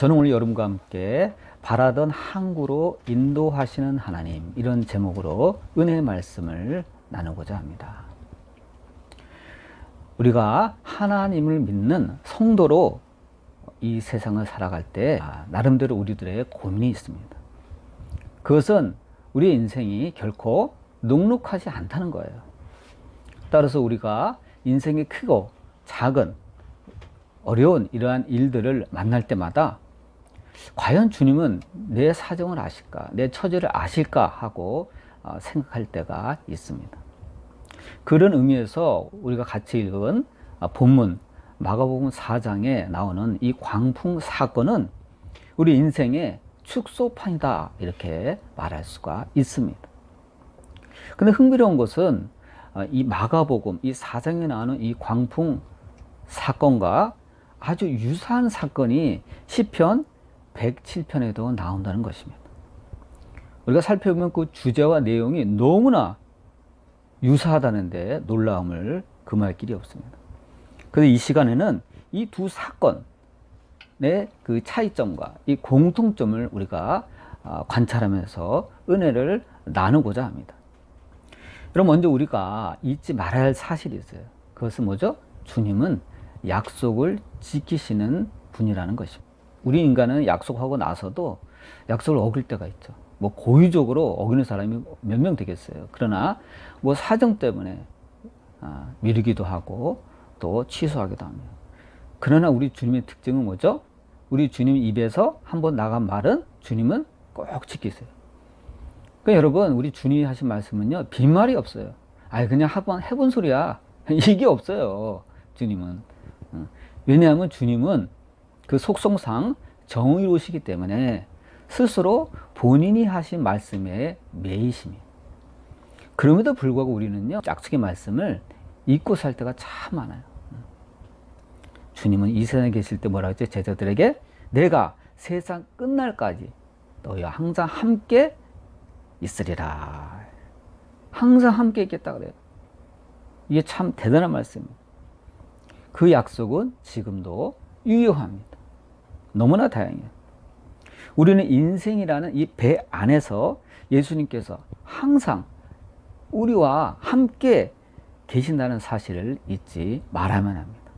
저는 오늘 여러분과 함께 바라던 항구로 인도하시는 하나님, 이런 제목으로 은혜의 말씀을 나누고자 합니다. 우리가 하나님을 믿는 성도로 이 세상을 살아갈 때 나름대로 우리들의 고민이 있습니다. 그것은 우리의 인생이 결코 녹록하지 않다는 거예요. 따라서 우리가 인생이 크고 작은 어려운 이러한 일들을 만날 때마다 과연 주님은 내 사정을 아실까, 내 처지를 아실까 하고 생각할 때가 있습니다. 그런 의미에서 우리가 같이 읽은 본문 마가복음 4장에 나오는 이 광풍 사건은 우리 인생의 축소판이다, 이렇게 말할 수가 있습니다. 근데 흥미로운 것은 이 마가복음 이 4장에 나오는 이 광풍 사건과 아주 유사한 사건이 시편 107편에도 나온다는 것입니다. 우리가 살펴보면 그 주제와 내용이 너무나 유사하다는데 놀라움을 금할 길이 없습니다. 그래서 이 시간에는 이 두 사건의 그 차이점과 이 공통점을 우리가 관찰하면서 은혜를 나누고자 합니다. 그럼 먼저 우리가 잊지 말아야 할 사실이 있어요. 그것은 뭐죠? 주님은 약속을 지키시는 분이라는 것입니다. 우리 인간은 약속하고 나서도 약속을 어길 때가 있죠. 뭐 고의적으로 어기는 사람이 몇 명 되겠어요. 그러나 뭐 사정 때문에 미루기도 하고 또 취소하기도 합니다. 그러나 우리 주님의 특징은 뭐죠? 우리 주님 입에서 한번 나간 말은 주님은 꼭 지키세요. 그러니까 여러분, 우리 주님이 하신 말씀은요, 빈말이 없어요. 그냥 한번 해본 소리야. 이게 없어요. 주님은. 왜냐하면 주님은 그 속성상 정의로우시기 때문에 스스로 본인이 하신 말씀에 매이십니다. 그럼에도 불구하고 우리는요, 약속의 말씀을 잊고 살 때가 참 많아요. 주님은 이 세상에 계실 때 뭐라고 했죠? 제자들에게 내가 세상 끝날까지 너희와 항상 함께 있으리라. 항상 함께 있겠다 그래요. 이게 참 대단한 말씀입니다. 그 약속은 지금도 유효합니다. 너무나 다행이에요. 우리는 인생이라는 이 배 안에서 예수님께서 항상 우리와 함께 계신다는 사실을 잊지 말아야만 합니다.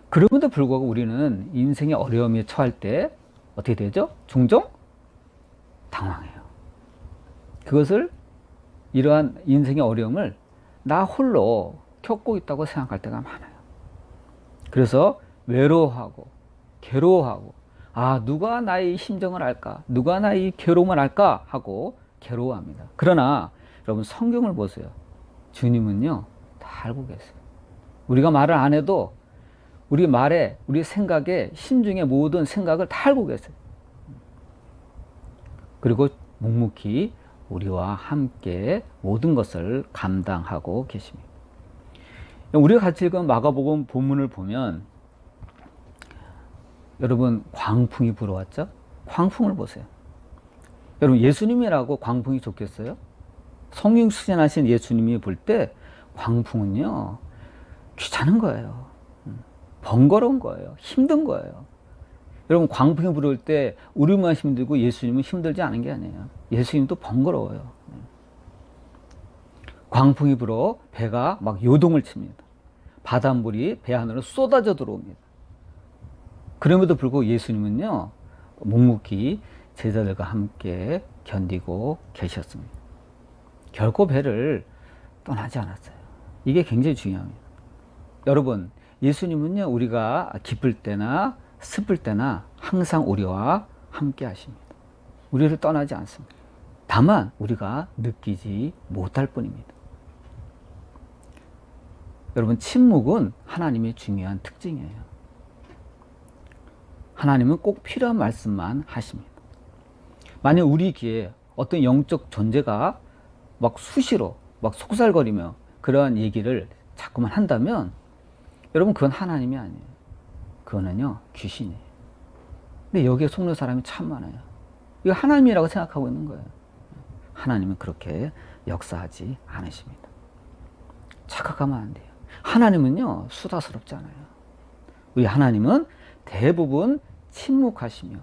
그럼에도 불구하고 우리는 인생의 어려움에 처할 때 어떻게 되죠? 종종 당황해요. 그것을, 이러한 인생의 어려움을 나 홀로 겪고 있다고 생각할 때가 많아요. 그래서 외로워하고 괴로워하고 누가 나의 심정을 알까? 누가 나의 괴로움을 알까? 하고 괴로워합니다. 그러나 여러분, 성경을 보세요. 주님은요, 다 알고 계세요. 우리가 말을 안 해도 우리 말에, 우리 생각에, 심중의 모든 생각을 다 알고 계세요. 그리고 묵묵히 우리와 함께 모든 것을 감당하고 계십니다. 우리가 같이 읽은 마가복음 본문을 보면 여러분, 광풍이 불어왔죠? 광풍을 보세요. 여러분, 예수님이라고 광풍이 좋겠어요? 성령 수신하신 예수님이 볼 때 광풍은요, 귀찮은 거예요. 번거로운 거예요. 힘든 거예요. 여러분, 광풍이 불어올 때 우리만 힘들고 예수님은 힘들지 않은 게 아니에요. 예수님도 번거로워요. 광풍이 불어 배가 막 요동을 칩니다. 바닷물이 배 안으로 쏟아져 들어옵니다. 그럼에도 불구하고 예수님은요, 묵묵히 제자들과 함께 견디고 계셨습니다. 결코 배를 떠나지 않았어요. 이게 굉장히 중요합니다. 여러분, 예수님은요, 우리가 기쁠 때나 슬플 때나 항상 우리와 함께 하십니다. 우리를 떠나지 않습니다. 다만 우리가 느끼지 못할 뿐입니다. 여러분, 침묵은 하나님의 중요한 특징이에요. 하나님은 꼭 필요한 말씀만 하십니다. 만약 우리 귀에 어떤 영적 존재가 막 수시로 막 속살거리며 그러한 얘기를 자꾸만 한다면 여러분, 그건 하나님이 아니에요. 그거는요, 귀신이에요. 근데 여기에 속는 사람이 참 많아요. 이거 하나님이라고 생각하고 있는 거예요. 하나님은 그렇게 역사하지 않으십니다. 착각하면 안 돼요. 하나님은요, 수다스럽지 않아요. 우리 하나님은 대부분 침묵하시며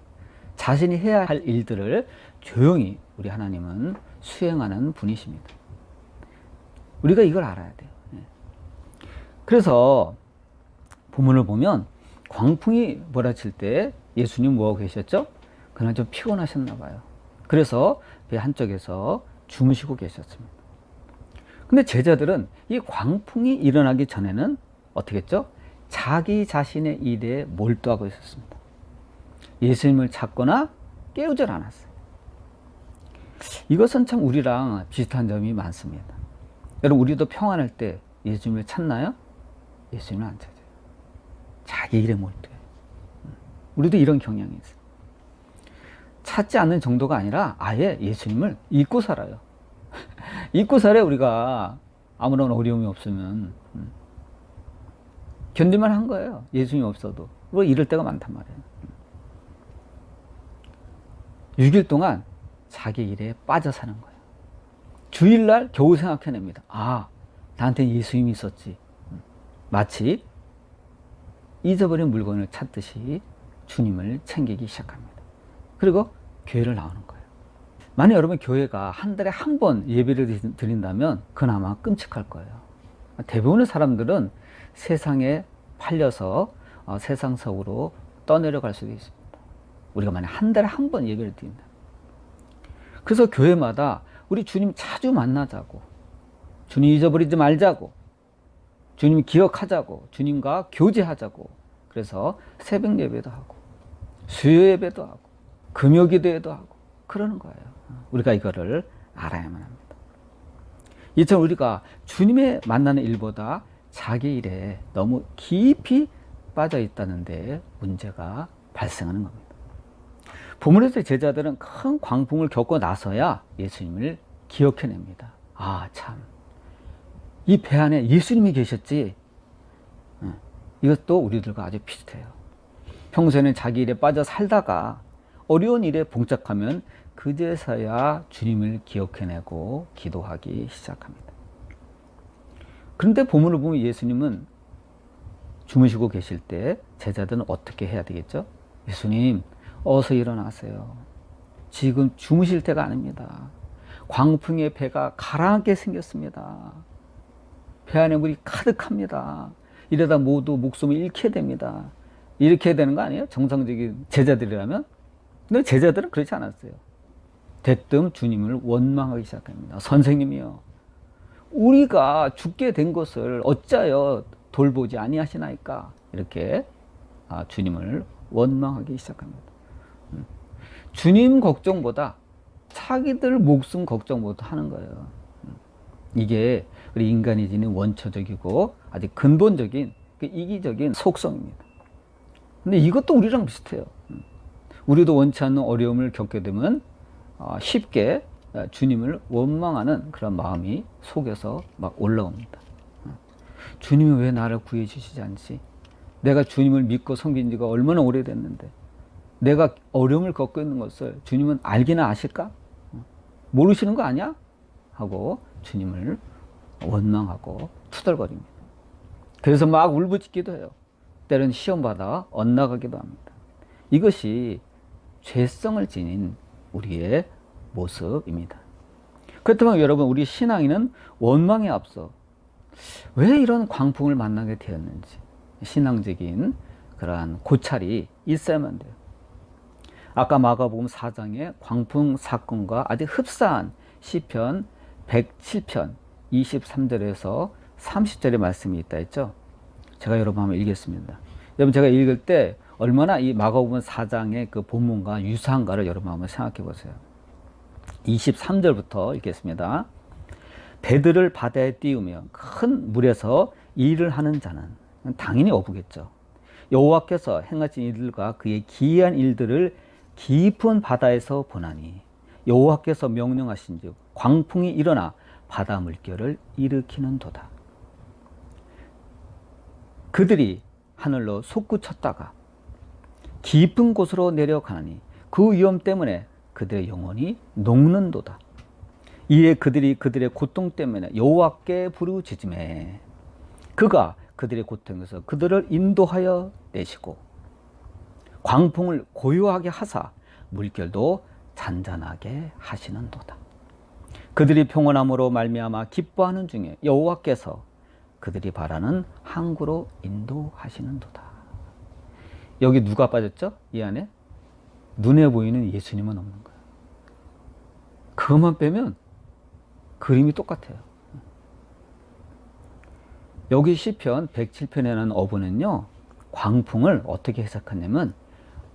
자신이 해야 할 일들을 조용히 우리 하나님은 수행하는 분이십니다. 우리가 이걸 알아야 돼요. 그래서 본문을 보면 광풍이 몰아칠 때 예수님 뭐하고 계셨죠? 그날 좀 피곤하셨나 봐요. 그래서 배 한쪽에서 주무시고 계셨습니다. 근데 제자들은 이 광풍이 일어나기 전에는 어떻게 했죠? 자기 자신의 일에 몰두하고 있었습니다. 예수님을 찾거나 깨우질 않았어요. 이것은 참 우리랑 비슷한 점이 많습니다. 여러분, 우리도 평안할 때 예수님을 찾나요? 예수님을 안 찾아요. 자기 일에 몰두해. 우리도 이런 경향이 있어요. 찾지 않는 정도가 아니라 아예 예수님을 잊고 살아요. 잊고 살아요. 우리가 아무런 어려움이 없으면 견딜만 한 거예요. 예수님이 없어도. 뭐 이럴 때가 많단 말이에요. 6일 동안 자기 일에 빠져 사는 거예요. 주일날 겨우 생각해냅니다. 아, 나한테는 예수님이 있었지. 마치 잊어버린 물건을 찾듯이 주님을 챙기기 시작합니다. 그리고 교회를 나오는 거예요. 만약 여러분 교회가 한 달에 한 번 예배를 드린다면 그건 아마 끔찍할 거예요. 대부분의 사람들은 세상에 팔려서 세상 속으로 떠내려갈 수도 있습니다. 우리가 만약 한 달에 한 번 예배를 드린다. 그래서 교회마다 우리 주님 자주 만나자고, 주님 잊어버리지 말자고, 주님 기억하자고, 주님과 교제하자고, 그래서 새벽 예배도 하고 수요 예배도 하고 금요 기도회도 하고 그러는 거예요. 우리가 이거를 알아야만 합니다. 이처럼 우리가 주님의 만나는 일보다 자기 일에 너무 깊이 빠져 있다는데 문제가 발생하는 겁니다. 본문에서 제자들은 큰 광풍을 겪고 나서야 예수님을 기억해냅니다. 아, 참, 이 배 안에 예수님이 계셨지. 이것도 우리들과 아주 비슷해요. 평소에는 자기 일에 빠져 살다가 어려운 일에 봉착하면 그제서야 주님을 기억해내고 기도하기 시작합니다. 그런데 본문을 보면 예수님은 주무시고 계실 때 제자들은 어떻게 해야 되겠죠? 예수님, 어서 일어나세요. 지금 주무실 때가 아닙니다. 광풍에 배가 가라앉게 생겼습니다. 배 안에 물이 가득합니다. 이러다 모두 목숨을 잃게 됩니다. 이렇게 해야 되는 거 아니에요? 정상적인 제자들이라면? 근데 제자들은 그렇지 않았어요. 대뜸 주님을 원망하기 시작합니다. 선생님이요, 우리가 죽게 된 것을 어찌하여 돌보지 아니하시나이까? 이렇게 주님을 원망하기 시작합니다. 주님 걱정보다 자기들 목숨 걱정보다 하는 거예요. 이게 우리 인간이 지닌 원초적이고 아주 근본적인 이기적인 속성입니다. 근데 이것도 우리랑 비슷해요. 우리도 원치 않는 어려움을 겪게 되면 쉽게 주님을 원망하는 그런 마음이 속에서 막 올라옵니다. 주님이 왜 나를 구해 주시지 않지? 내가 주님을 믿고 섬긴 지가 얼마나 오래됐는데 내가 어려움을 겪고 있는 것을 주님은 알기나 아실까? 모르시는 거 아니야? 하고 주님을 원망하고 투덜거립니다. 그래서 막 울부짖기도 해요. 때로는 시험받아 엇나가기도 합니다. 이것이 죄성을 지닌 우리의 모습입니다. 그렇다면 여러분, 우리 신앙인은 원망에 앞서 왜 이런 광풍을 만나게 되었는지 신앙적인 그러한 고찰이 있어야만 돼요. 아까 마가복음 4장의 광풍 사건과 아주 흡사한 시편 107편 23절에서 30절의 말씀이 있다 했죠. 제가 여러분 한번 읽겠습니다. 여러분, 제가 읽을 때 얼마나 이 마가복음 4장의 그 본문과 유사한가를 여러분 한번 생각해 보세요. 23절부터 읽겠습니다. 배들을 바다에 띄우며 큰 물에서 일을 하는 자는 당연히 어부겠죠. 여호와께서 행하신 일들과 그의 기이한 일들을 깊은 바다에서 보나니 여호와께서 명령하신즉 광풍이 일어나 바다 물결을 일으키는도다. 그들이 하늘로 솟구쳤다가 깊은 곳으로 내려가니 그 위험 때문에 그들의 영혼이 녹는도다. 이에 그들이 그들의 고통 때문에 여호와께 부르짖으매 그가 그들의 고통에서 그들을 인도하여 내시고 광풍을 고요하게 하사 물결도 잔잔하게 하시는도다. 그들이 평온함으로 말미암아 기뻐하는 중에 여호와께서 그들이 바라는 항구로 인도하시는도다. 여기 누가 빠졌죠? 이 안에 눈에 보이는 예수님은 없는 거예요. 그것만 빼면 그림이 똑같아요. 여기 시편 107편에 는 어부는요, 광풍을 어떻게 해석하냐면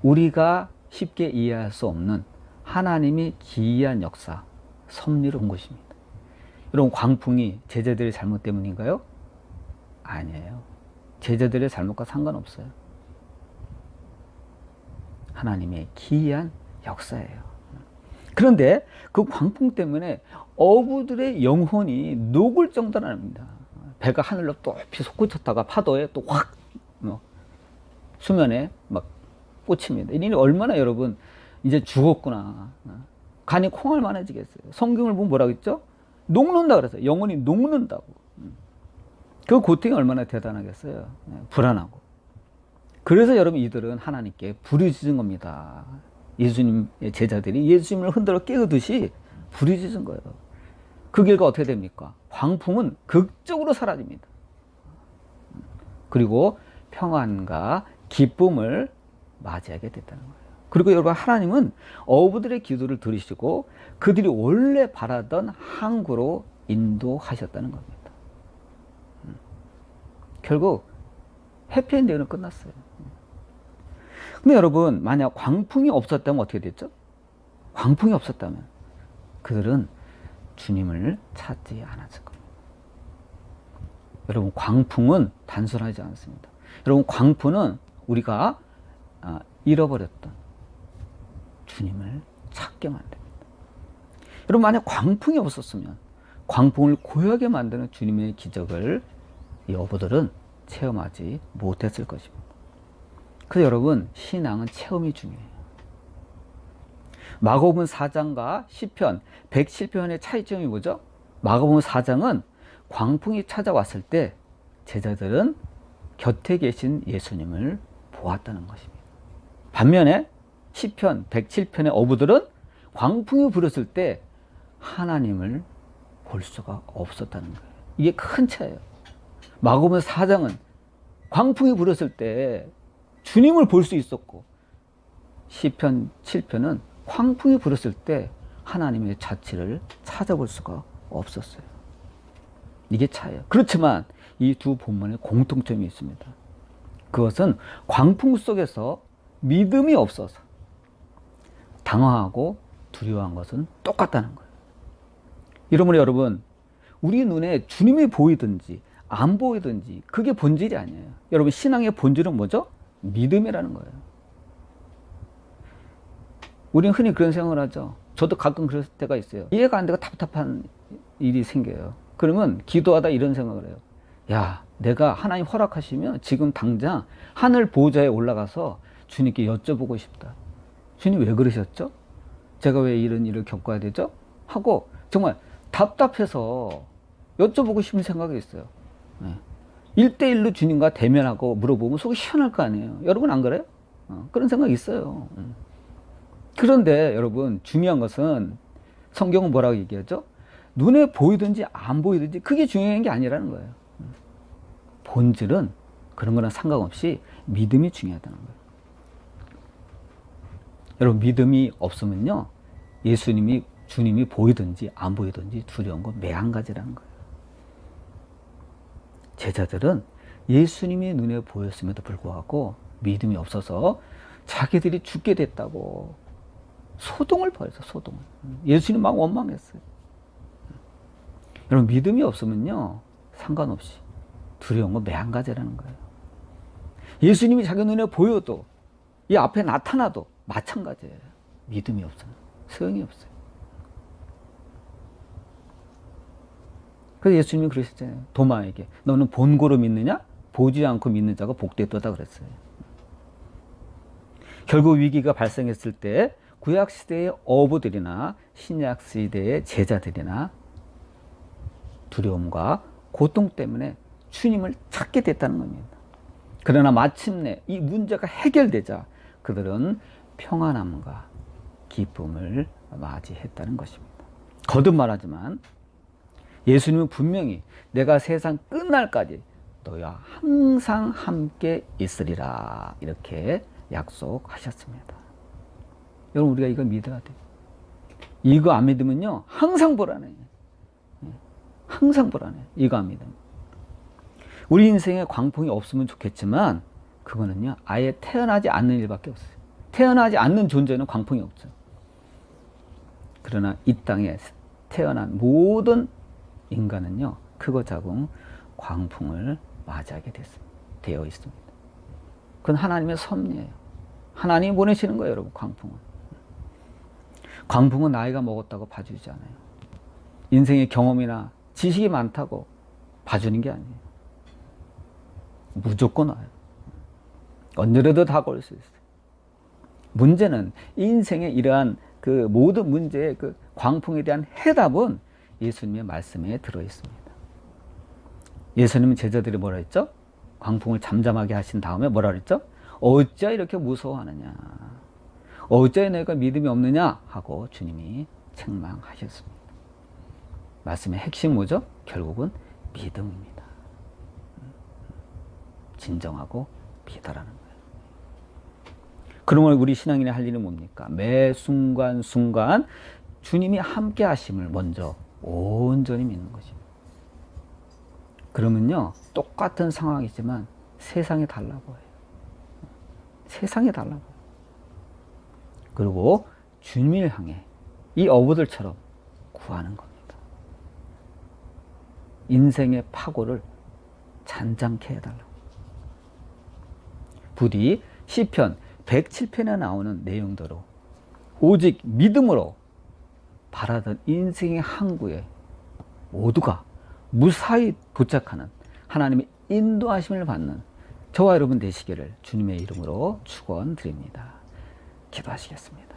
우리가 쉽게 이해할 수 없는 하나님이 기이한 역사, 섭리를 본 것입니다. 여러분, 광풍이 제자들의 잘못 때문인가요? 아니에요. 제자들의 잘못과 상관없어요. 하나님의 기이한 역사예요. 그런데 그 광풍 때문에 어부들의 영혼이 녹을 정도랍니다. 배가 하늘로 높이 솟구쳤다가 파도에 또 확 수면에 막 꽂힙니다. 이니 얼마나 여러분 이제 죽었구나. 간이 콩알 많아지겠어요. 성경을 보면 뭐라고 했죠? 녹는다 그랬어요. 영혼이 녹는다고. 그 고통이 얼마나 대단하겠어요. 불안하고. 그래서 여러분 이들은 하나님께 부르짖은 겁니다. 예수님의 제자들이 예수님을 흔들어 깨우듯이 부르짖은 거예요. 그 결과 어떻게 됩니까? 광풍은 극적으로 사라집니다. 그리고 평안과 기쁨을 맞이하게 됐다는 거예요. 그리고 여러분, 하나님은 어부들의 기도를 들으시고 그들이 원래 바라던 항구로 인도하셨다는 겁니다. 결국 해피엔딩은 끝났어요. 근데 여러분, 만약 광풍이 없었다면 어떻게 됐죠? 광풍이 없었다면 그들은 주님을 찾지 않았을 겁니다. 여러분, 광풍은 단순하지 않습니다. 여러분, 광풍은 우리가 잃어버렸던 주님을 찾게 만듭니다. 여러분, 만약 광풍이 없었으면 광풍을 고요하게 만드는 주님의 기적을 이 어부들은 체험하지 못했을 것입니다. 그래서 여러분, 신앙은 체험이 중요해요. 마가복음 4장과 시편 107편의 차이점이 뭐죠? 마가복음 4장은 광풍이 찾아왔을 때 제자들은 곁에 계신 예수님을 보았다는 것입니다. 반면에 시편 107편의 어부들은 광풍이 불었을 때 하나님을 볼 수가 없었다는 거예요. 이게 큰 차이예요. 마가복음 4장은 광풍이 불었을 때 주님을 볼 수 있었고, 시편 7편은 광풍이 불었을 때 하나님의 자취를 찾아볼 수가 없었어요. 이게 차이예요. 그렇지만 이 두 본문에 공통점이 있습니다. 그것은 광풍 속에서 믿음이 없어서 당황하고 두려워한 것은 똑같다는 거예요. 이러므로 여러분, 우리 눈에 주님이 보이든지 안 보이든지 그게 본질이 아니에요. 여러분, 신앙의 본질은 뭐죠? 믿음이라는 거예요. 우리는 흔히 그런 생각을 하죠. 저도 가끔 그럴 때가 있어요. 이해가 안 되고 답답한 일이 생겨요. 그러면 기도하다 이런 생각을 해요. 야, 내가 하나님 허락하시면 지금 당장 하늘 보좌에 올라가서 주님께 여쭤보고 싶다. 주님 왜 그러셨죠? 제가 왜 이런 일을 겪어야 되죠? 하고 정말 답답해서 여쭤보고 싶은 생각이 있어요. 1대1로 주님과 대면하고 물어보면 속이 시원할 거 아니에요. 여러분 안 그래요? 그런 생각이 있어요. 그런데 여러분, 중요한 것은 성경은 뭐라고 얘기하죠? 눈에 보이든지 안 보이든지 그게 중요한 게 아니라는 거예요. 본질은 그런 거랑 상관없이 믿음이 중요하다는 거예요. 여러분, 믿음이 없으면요, 주님이 보이든지 안 보이든지 두려운 건 매한가지라는 거예요. 제자들은 예수님이 눈에 보였음에도 불구하고 믿음이 없어서 자기들이 죽게 됐다고 소동을 벌였어요. 소동을. 예수님 막 원망했어요. 여러분, 믿음이 없으면요, 상관없이 두려운 건 매한가지라는 거예요. 예수님이 자기 눈에 보여도 이 앞에 나타나도 마찬가지예요. 믿음이 없으면 소용이 없어요. 그래서 예수님이 그러셨잖아요. 도마에게 너는 본고로 믿느냐? 보지 않고 믿는 자가 복되도다 그랬어요. 결국 위기가 발생했을 때 구약시대의 어부들이나 신약시대의 제자들이나 두려움과 고통 때문에 주님을 찾게 됐다는 겁니다. 그러나 마침내 이 문제가 해결되자 그들은 평안함과 기쁨을 맞이했다는 것입니다. 거듭 말하지만 예수님은 분명히 내가 세상 끝날까지 너희와 항상 함께 있으리라 이렇게 약속하셨습니다. 여러분 우리가 이걸 믿어야 돼요. 이거 안 믿으면요 항상 불안해. 항상 불안해. 이거 안 믿으면. 우리 인생에 광풍이 없으면 좋겠지만 그거는요 아예 태어나지 않는 일밖에 없어요. 태어나지 않는 존재는 광풍이 없죠. 그러나 이 땅에 태어난 모든 인간은요 크고 작은 광풍을 맞이하게 되어 있습니다. 그건 하나님의 섭리예요. 하나님이 보내시는 거예요, 여러분. 광풍은. 광풍은 나이가 먹었다고 봐주지 않아요. 인생의 경험이나 지식이 많다고 봐주는 게 아니에요. 무조건 와요. 언제라도 다가올 수 있어요. 문제는 인생의 이러한 그 모든 문제의 그 광풍에 대한 해답은 예수님의 말씀에 들어 있습니다. 예수님은 제자들이 뭐라 했죠? 광풍을 잠잠하게 하신 다음에 뭐라 그랬죠? 어찌 이렇게 무서워하느냐? 어찌 너희가 믿음이 없느냐? 하고 주님이 책망하셨습니다. 말씀의 핵심 뭐죠? 결국은 믿음입니다. 진정하고 믿어라는 거예요. 그러면 우리 신앙인이 할 일은 뭡니까? 매 순간순간 주님이 함께 하심을 먼저 온전히 믿는 것입니다. 그러면요 똑같은 상황이지만 세상이 달라 보여요. 세상이 달라 보여요. 그리고 주님을 향해 이 어부들처럼 구하는 겁니다. 인생의 파고를 잔잔케 해달라고. 부디 시편 107편에 나오는 내용대로 오직 믿음으로 바라던 인생의 항구에 모두가 무사히 도착하는 하나님의 인도하심을 받는 저와 여러분 되시기를 주님의 이름으로 축원드립니다. 기도하시겠습니다.